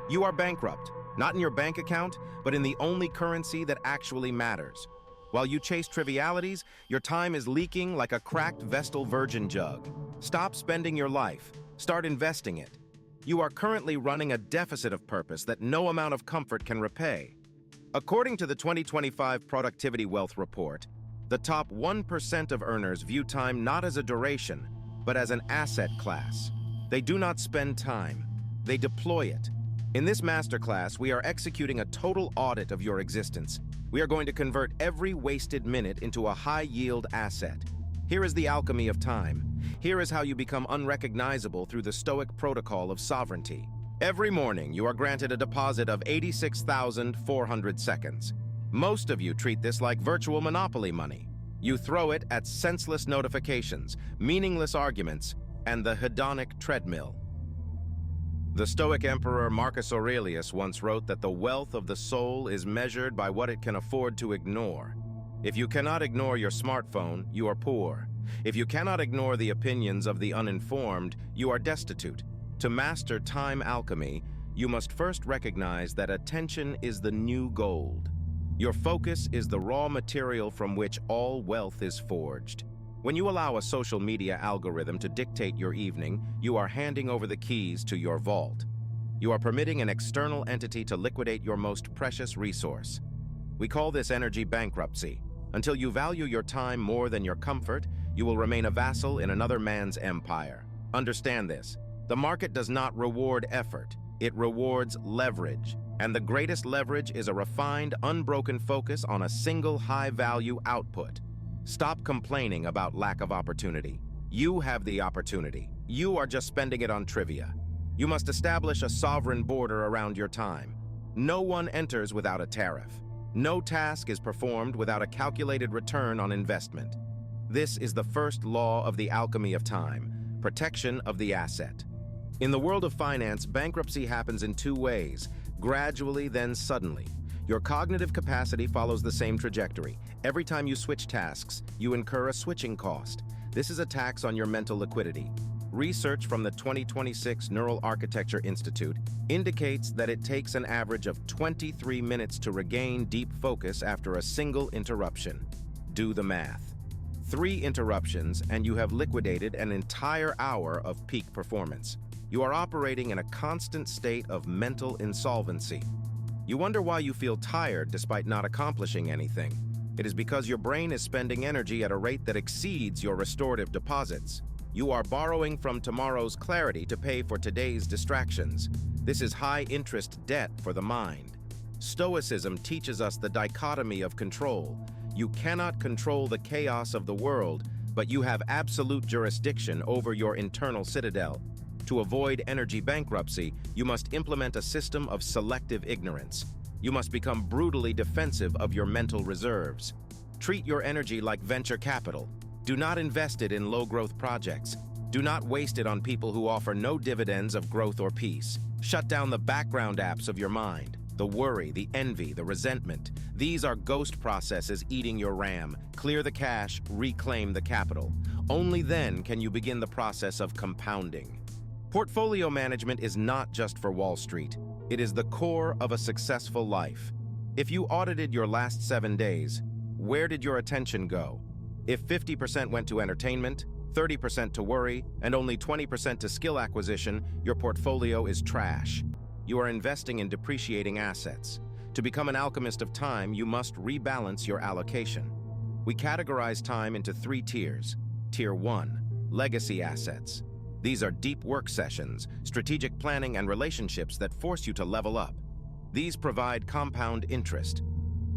You are bankrupt, not in your bank account, but in the only currency that actually matters. While you chase trivialities, your time is leaking like a cracked Vestal Virgin jug. Stop spending your life. Start investing it. You are currently running a deficit of purpose that no amount of comfort can repay. According to the 2025 Productivity Wealth Report, the top 1% of earners view time not as a duration, but as an asset class. They do not spend time. They deploy it. In this masterclass, we are executing a total audit of your existence. We are going to convert every wasted minute into a high-yield asset. Here is the alchemy of time. Here is how you become unrecognizable through the Stoic protocol of sovereignty. Every morning, you are granted a deposit of 86,400 seconds. Most of you treat this like virtual monopoly money. You throw it at senseless notifications, meaningless arguments, and the hedonic treadmill. The Stoic Emperor Marcus Aurelius once wrote that the wealth of the soul is measured by what it can afford to ignore. If you cannot ignore your smartphone, you are poor. If you cannot ignore the opinions of the uninformed, you are destitute. To master time alchemy, you must first recognize that attention is the new gold. Your focus is the raw material from which all wealth is forged. When you allow a social media algorithm to dictate your evening, you are handing over the keys to your vault. You are permitting an external entity to liquidate your most precious resource. We call this energy bankruptcy. Until you value your time more than your comfort, you will remain a vassal in another man's empire. Understand this. The market does not reward effort. It rewards leverage. And the greatest leverage is a refined, unbroken focus on a single high-value output. Stop complaining about lack of opportunity. You have the opportunity. You are just spending it on trivia. You must establish a sovereign border around your time. No one enters without a tariff. No task is performed without a calculated return on investment. This is the first law of the alchemy of time, protection of the asset. In the world of finance, bankruptcy happens in two ways, gradually then suddenly. Your cognitive capacity follows the same trajectory. Every time you switch tasks, you incur a switching cost. This is a tax on your mental liquidity. Research from the 2026 Neural Architecture Institute indicates that it takes an average of 23 minutes to regain deep focus after a single interruption. Do the math. 3 interruptions and you have liquidated an entire hour of peak performance. You are operating in a constant state of mental insolvency. You wonder why you feel tired despite not accomplishing anything. It is because your brain is spending energy at a rate that exceeds your restorative deposits. You are borrowing from tomorrow's clarity to pay for today's distractions. This is high-interest debt for the mind. Stoicism teaches us the dichotomy of control. You cannot control the chaos of the world, but you have absolute jurisdiction over your internal citadel. To avoid energy bankruptcy, you must implement a system of selective ignorance. You must become brutally defensive of your mental reserves. Treat your energy like venture capital. Do not invest it in low-growth projects. Do not waste it on people who offer no dividends of growth or peace. Shut down the background apps of your mind. The worry, the envy, the resentment. These are ghost processes eating your RAM. Clear the cash, reclaim the capital. Only then can you begin the process of compounding. Portfolio management is not just for Wall Street. It is the core of a successful life. If you audited your last 7 days, where did your attention go? If 50% went to entertainment, 30% to worry, and only 20% to skill acquisition, your portfolio is trash. You are investing in depreciating assets. To become an alchemist of time, you must rebalance your allocation. We categorize time into 3 tiers. Tier 1, legacy assets. These are deep work sessions, strategic planning, and relationships that force you to level up. These provide compound interest.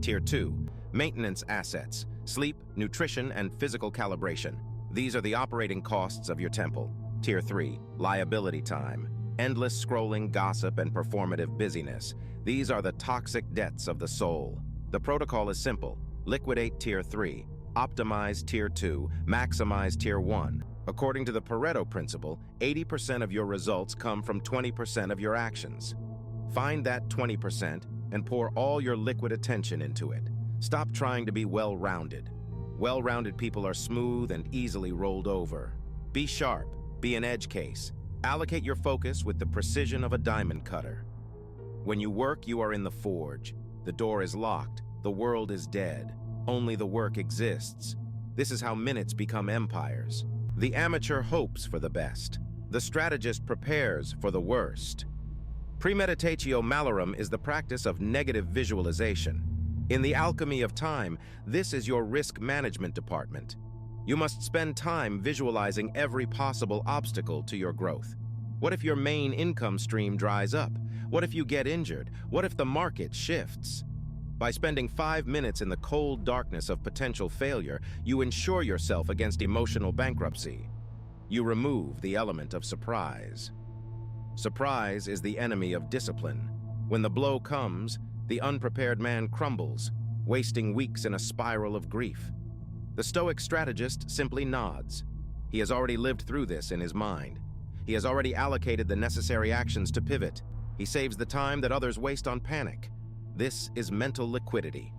Tier 2, maintenance assets, sleep, nutrition, and physical calibration. These are the operating costs of your temple. Tier 3, liability time, endless scrolling, gossip, and performative busyness. These are the toxic debts of the soul. The protocol is simple. Liquidate Tier 3, optimize Tier 2, maximize Tier 1. According to the Pareto principle, 80% of your results come from 20% of your actions. Find that 20% and pour all your liquid attention into it. Stop trying to be well-rounded. Well-rounded people are smooth and easily rolled over. Be sharp, be an edge case. Allocate your focus with the precision of a diamond cutter. When you work, you are in the forge. The door is locked. The world is dead. Only the work exists. This is how minutes become empires. The amateur hopes for the best. The strategist prepares for the worst. Premeditatio malorum is the practice of negative visualization. In the alchemy of time, this is your risk management department. You must spend time visualizing every possible obstacle to your growth. What if your main income stream dries up? What if you get injured? What if the market shifts? By spending 5 minutes in the cold darkness of potential failure, you insure yourself against emotional bankruptcy. You remove the element of surprise. Surprise is the enemy of discipline. When the blow comes, the unprepared man crumbles, wasting weeks in a spiral of grief. The Stoic strategist simply nods. He has already lived through this in his mind. He has already allocated the necessary actions to pivot. He saves the time that others waste on panic. This is mental liquidity.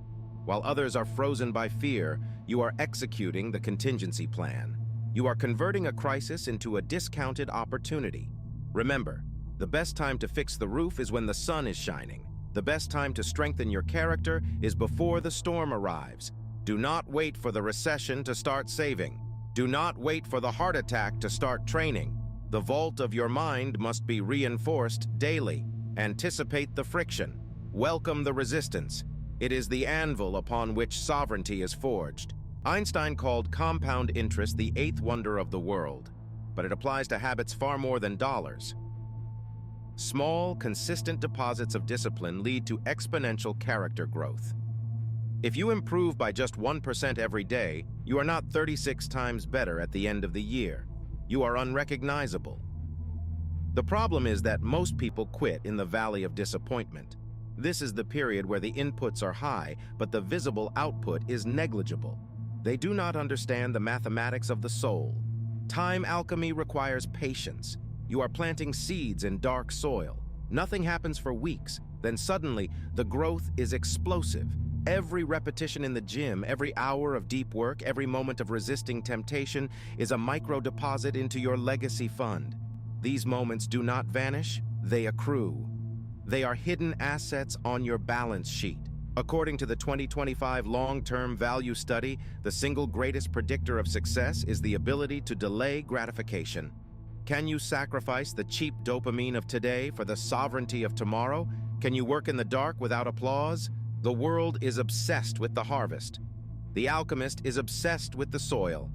While others are frozen by fear, you are executing the contingency plan. You are converting a crisis into a discounted opportunity. Remember, the best time to fix the roof is when the sun is shining. The best time to strengthen your character is before the storm arrives. Do not wait for the recession to start saving. Do not wait for the heart attack to start training. The vault of your mind must be reinforced daily. Anticipate the friction. Welcome the resistance. It is the anvil upon which sovereignty is forged. Einstein called compound interest the eighth wonder of the world, but it applies to habits far more than dollars. Small, consistent deposits of discipline lead to exponential character growth. If you improve by just 1% every day, you are not 36 times better at the end of the year. You are unrecognizable. The problem is that most people quit in the valley of disappointment. This is the period where the inputs are high, but the visible output is negligible. They do not understand the mathematics of the soul. Time alchemy requires patience. You are planting seeds in dark soil. Nothing happens for weeks. Then suddenly, the growth is explosive. Every repetition in the gym, every hour of deep work, every moment of resisting temptation is a micro-deposit into your legacy fund. These moments do not vanish, they accrue. They are hidden assets on your balance sheet. According to the 2025 long-term value study, the single greatest predictor of success is the ability to delay gratification. Can you sacrifice the cheap dopamine of today for the sovereignty of tomorrow? Can you work in the dark without applause? The world is obsessed with the harvest. The alchemist is obsessed with the soil.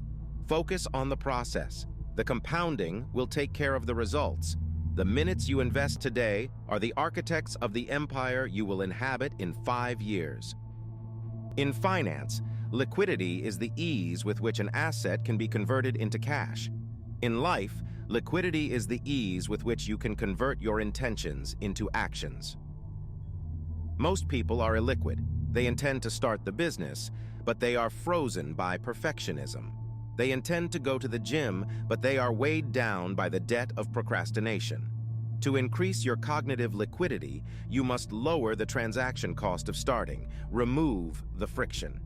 Focus on the process. The compounding will take care of the results. The minutes you invest today are the architects of the empire you will inhabit in 5 years. In finance, liquidity is the ease with which an asset can be converted into cash. In life, liquidity is the ease with which you can convert your intentions into actions. Most people are illiquid. They intend to start the business, but they are frozen by perfectionism. They intend to go to the gym, but they are weighed down by the debt of procrastination. To increase your cognitive liquidity, you must lower the transaction cost of starting, remove the friction.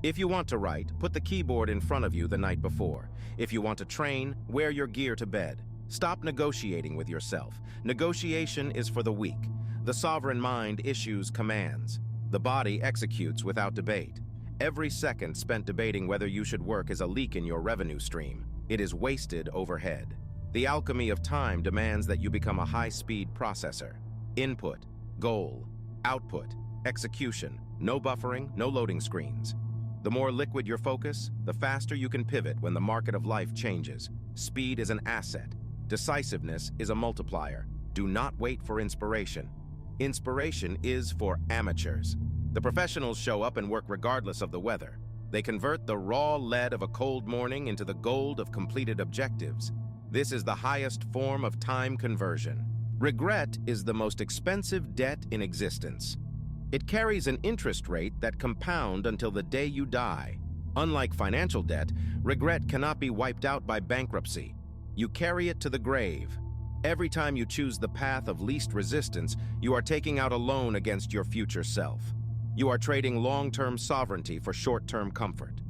If you want to write, put the keyboard in front of you the night before. If you want to train, wear your gear to bed. Stop negotiating with yourself. Negotiation is for the weak. The sovereign mind issues commands. The body executes without debate. Every second spent debating whether you should work is a leak in your revenue stream. It is wasted overhead. The alchemy of time demands that you become a high-speed processor. Input, goal, output, execution, no buffering, no loading screens. The more liquid your focus, the faster you can pivot when the market of life changes. Speed is an asset. Decisiveness is a multiplier. Do not wait for inspiration. Inspiration is for amateurs. The professionals show up and work regardless of the weather. They convert the raw lead of a cold morning into the gold of completed objectives. This is the highest form of time conversion. Regret is the most expensive debt in existence. It carries an interest rate that compounds until the day you die. Unlike financial debt, regret cannot be wiped out by bankruptcy. You carry it to the grave. Every time you choose the path of least resistance, you are taking out a loan against your future self. You are trading long-term sovereignty for short-term comfort.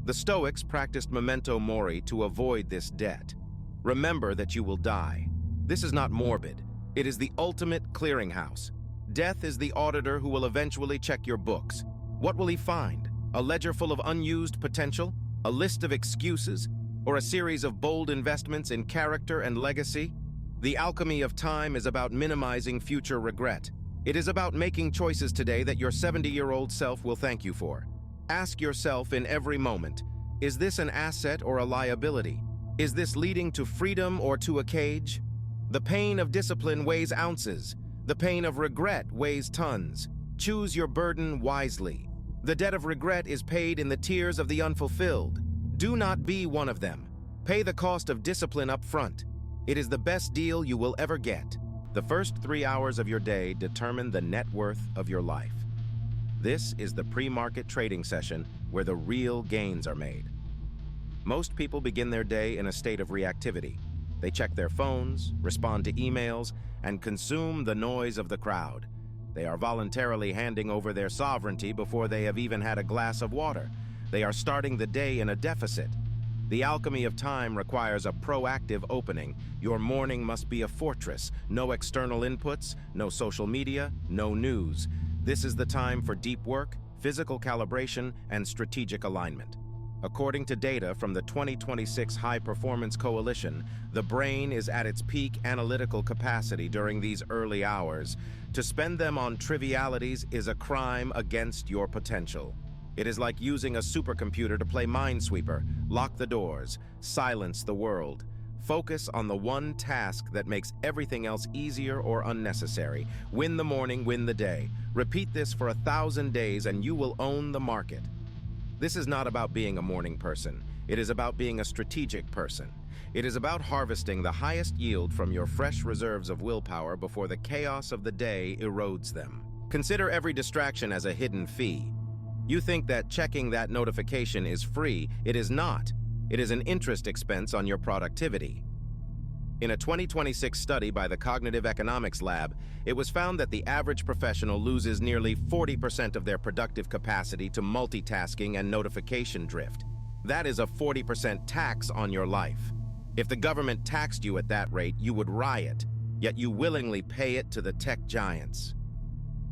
The Stoics practiced memento mori to avoid this debt. Remember that you will die. This is not morbid. It is the ultimate clearinghouse. Death is the auditor who will eventually check your books. What will he find? A ledger full of unused potential? A list of excuses? Or a series of bold investments in character and legacy? The alchemy of time is about minimizing future regret. It is about making choices today that your 70-year-old self will thank you for. Ask yourself in every moment, is this an asset or a liability? Is this leading to freedom or to a cage? The pain of discipline weighs ounces. The pain of regret weighs tons. Choose your burden wisely. The debt of regret is paid in the tears of the unfulfilled. Do not be one of them. Pay the cost of discipline up front. It is the best deal you will ever get. The first 3 hours of your day determine the net worth of your life. This is the pre-market trading session where the real gains are made. Most people begin their day in a state of reactivity. They check their phones, respond to emails, and consume the noise of the crowd. They are voluntarily handing over their sovereignty before they have even had a glass of water. They are starting the day in a deficit. The alchemy of time requires a proactive opening. Your morning must be a fortress. No external inputs, no social media, no news. This is the time for deep work, physical calibration, and strategic alignment. According to data from the 2026 High Performance Coalition, the brain is at its peak analytical capacity during these early hours. To spend them on trivialities is a crime against your potential. It is like using a supercomputer to play Minesweeper. Lock the doors, silence the world. Focus on the one task that makes everything else easier or unnecessary. Win the morning, win the day. Repeat this for 1,000 days and you will own the market. This is not about being a morning person. It is about being a strategic person. It is about harvesting the highest yield from your fresh reserves of willpower before the chaos of the day erodes them. Consider every distraction as a hidden fee. You think that checking that notification is free. It is not. It is an interest expense on your productivity. In a 2026 study by the Cognitive Economics Lab, it was found that the average professional loses nearly 40% of their productive capacity to multitasking and notification drift. That is a 40% tax on your life. If the government taxed you at that rate, you would riot, yet you willingly pay it to the tech giants.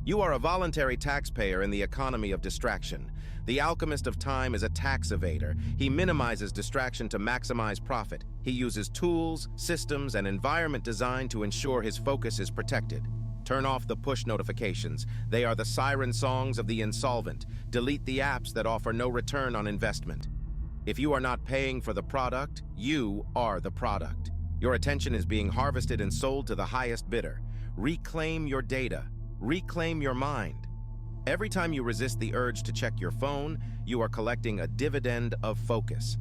You are a voluntary taxpayer in the economy of distraction. The alchemist of time is a tax evader. He minimizes distraction to maximize profit. He uses tools, systems, and environment design to ensure his focus is protected. Turn off the push notifications. They are the siren songs of the insolvent. Delete the apps that offer no return on investment. If you are not paying for the product, you are the product. Your attention is being harvested and sold to the highest bidder. Reclaim your data. Reclaim your mind. Every time you resist the urge to check your phone, you are collecting a dividend of focus.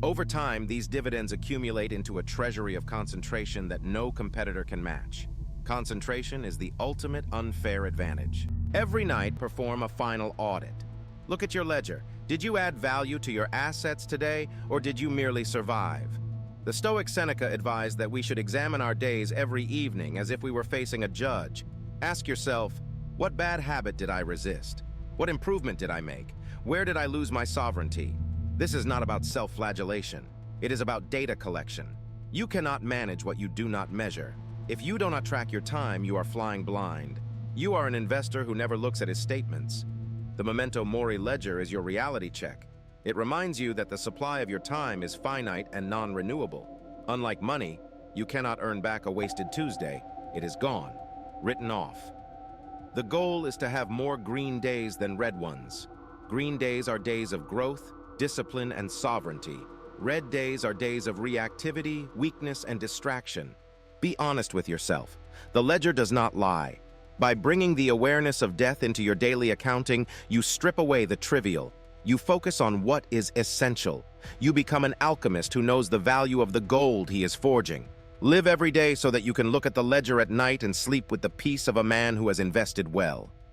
Over time, these dividends accumulate into a treasury of concentration that no competitor can match. Concentration is the ultimate unfair advantage. Every night, perform a final audit. Look at your ledger. Did you add value to your assets today, or did you merely survive? The Stoic Seneca advised that we should examine our days every evening as if we were facing a judge. Ask yourself, what bad habit did I resist? What improvement did I make? Where did I lose my sovereignty? This is not about self-flagellation. It is about data collection. You cannot manage what you do not measure. If you do not track your time, you are flying blind. You are an investor who never looks at his statements. The memento mori ledger is your reality check. It reminds you that the supply of your time is finite and non-renewable. Unlike money, you cannot earn back a wasted Tuesday. It is gone, written off. The goal is to have more green days than red ones. Green days are days of growth, discipline, and sovereignty. Red days are days of reactivity, weakness, and distraction. Be honest with yourself. The ledger does not lie. By bringing the awareness of death into your daily accounting, you strip away the trivial. You focus on what is essential. You become an alchemist who knows the value of the gold he is forging. Live every day so that you can look at the ledger at night and sleep with the peace of a man who has invested well.